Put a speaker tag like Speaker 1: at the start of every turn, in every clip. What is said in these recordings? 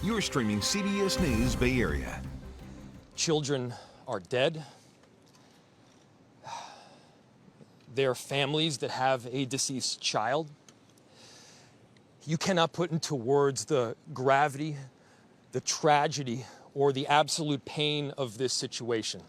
Speaker 1: You're streaming CBS News Bay Area.
Speaker 2: Children are dead. There are families that have a deceased child. You cannot put into words the gravity, the tragedy, or the absolute pain of this situation.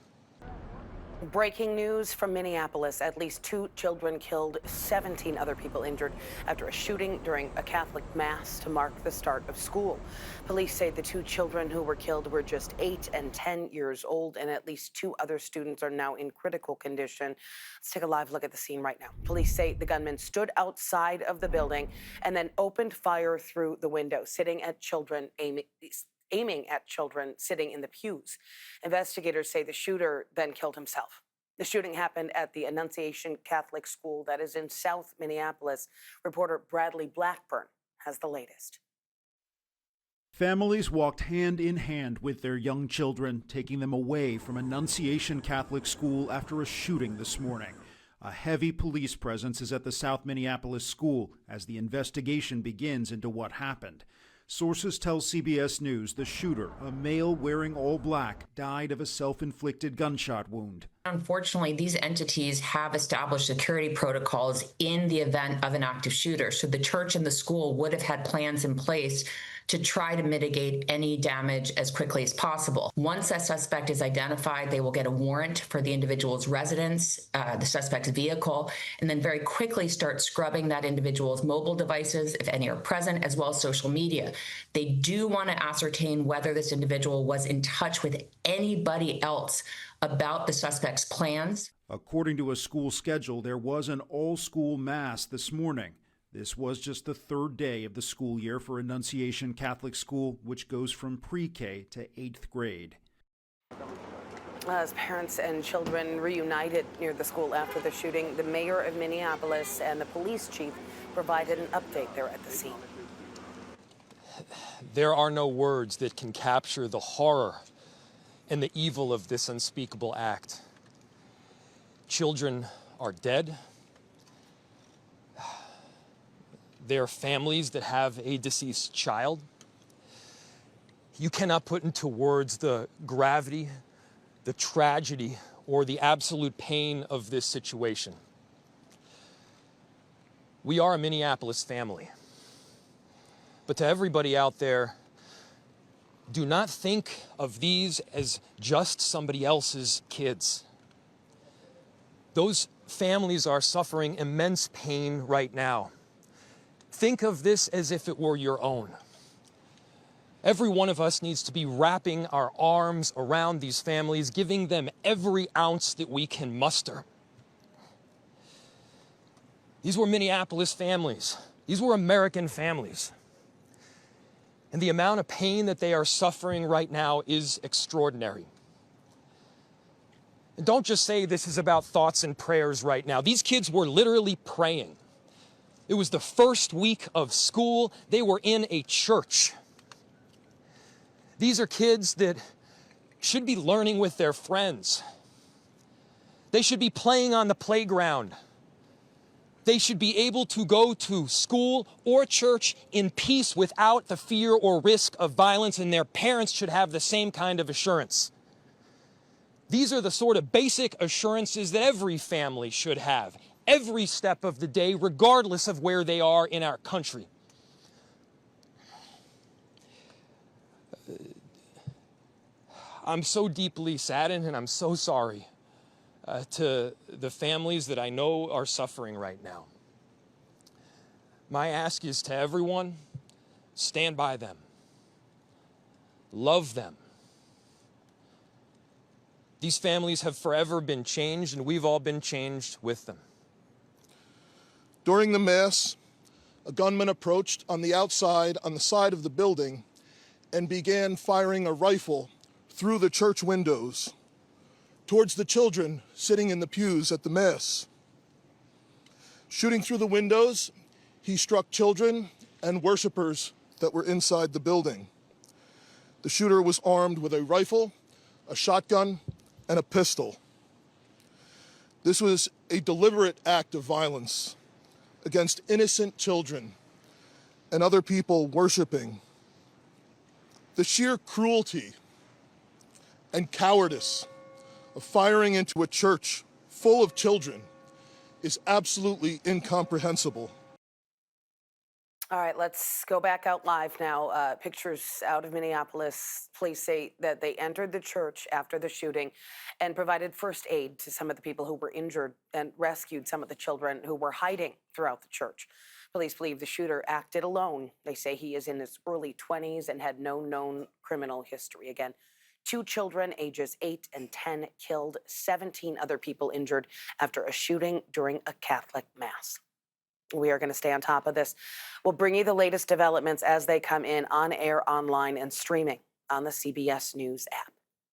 Speaker 3: Breaking news from Minneapolis. At least 2 children killed, 17 other people injured after a shooting during a Catholic mass to mark the start of school. Police say the 2 children who were killed were just 8 and 10 years old, and at least 2 other students are now in critical condition. Let's take a live look at the scene right now. Police say the gunman stood outside of the building and then opened fire through the window, aiming at children sitting in the pews. Investigators say the shooter then killed himself. The shooting happened at the Annunciation Catholic School that is in South Minneapolis. Reporter Bradley Blackburn has the latest.
Speaker 4: Families walked hand in hand with their young children, taking them away from Annunciation Catholic School after a shooting this morning. A heavy police presence is at the South Minneapolis school as the investigation begins into what happened. Sources tell CBS News the shooter, a male wearing all black, died of a self-inflicted gunshot wound.
Speaker 5: Unfortunately, these entities have established security protocols in the event of an active shooter. So the church and the school would have had plans in place to try to mitigate any damage as quickly as possible. Once that suspect is identified, they will get a warrant for the individual's residence, the suspect's vehicle, and then very quickly start scrubbing that individual's mobile devices, if any are present, as well as social media. They do want to ascertain whether this individual was in touch with anybody else about the suspect's plans.
Speaker 4: According to a school schedule, there was an all-school mass this morning. This was just the 3rd day of the school year for Annunciation Catholic School, which goes from pre-K to 8th grade.
Speaker 3: As parents and children reunited near the school after the shooting, the mayor of Minneapolis and the police chief provided an update there at the scene.
Speaker 2: There are no words that can capture the horror and the evil of this unspeakable act. Children are dead. There are families that have a deceased child. You cannot put into words the gravity, the tragedy, or the absolute pain of this situation. We are a Minneapolis family. But to everybody out there, do not think of these as just somebody else's kids. Those families are suffering immense pain right now. Think of this as if it were your own. Every one of us needs to be wrapping our arms around these families, giving them every ounce that we can muster. These were Minneapolis families. These were American families. And the amount of pain that they are suffering right now is extraordinary. And don't just say this is about thoughts and prayers right now. These kids were literally praying. It was the first week of school. They were in a church. These are kids that should be learning with their friends. They should be playing on the playground. They should be able to go to school or church in peace without the fear or risk of violence, and their parents should have the same kind of assurance. These are the sort of basic assurances that every family should have, every step of the day, regardless of where they are in our country. I'm so deeply saddened, and I'm so sorry to the families that I know are suffering right now. My ask is to everyone, stand by them. Love them. These families have forever been changed, and we've all been changed with them.
Speaker 6: During the Mass, a gunman approached on the outside on the side of the building and began firing a rifle through the church windows towards the children sitting in the pews at the Mass. Shooting through the windows, he struck children and worshipers that were inside the building. The shooter was armed with a rifle, a shotgun, and a pistol. This was a deliberate act of violence against innocent children and other people worshiping. The sheer cruelty and cowardice of firing into a church full of children is absolutely incomprehensible.
Speaker 3: All right, let's go back out live now. Pictures out of Minneapolis. Police say that they entered the church after the shooting and provided first aid to some of the people who were injured and rescued some of the children who were hiding throughout the church. Police believe the shooter acted alone. They say he is in his early 20s and had no known criminal history. Again, 2 children, ages 8 and 10, killed, 17 other people injured after a shooting during a Catholic mass. We are going to stay on top of this. We'll bring you the latest developments as they come in on air, online, and streaming on the CBS News app.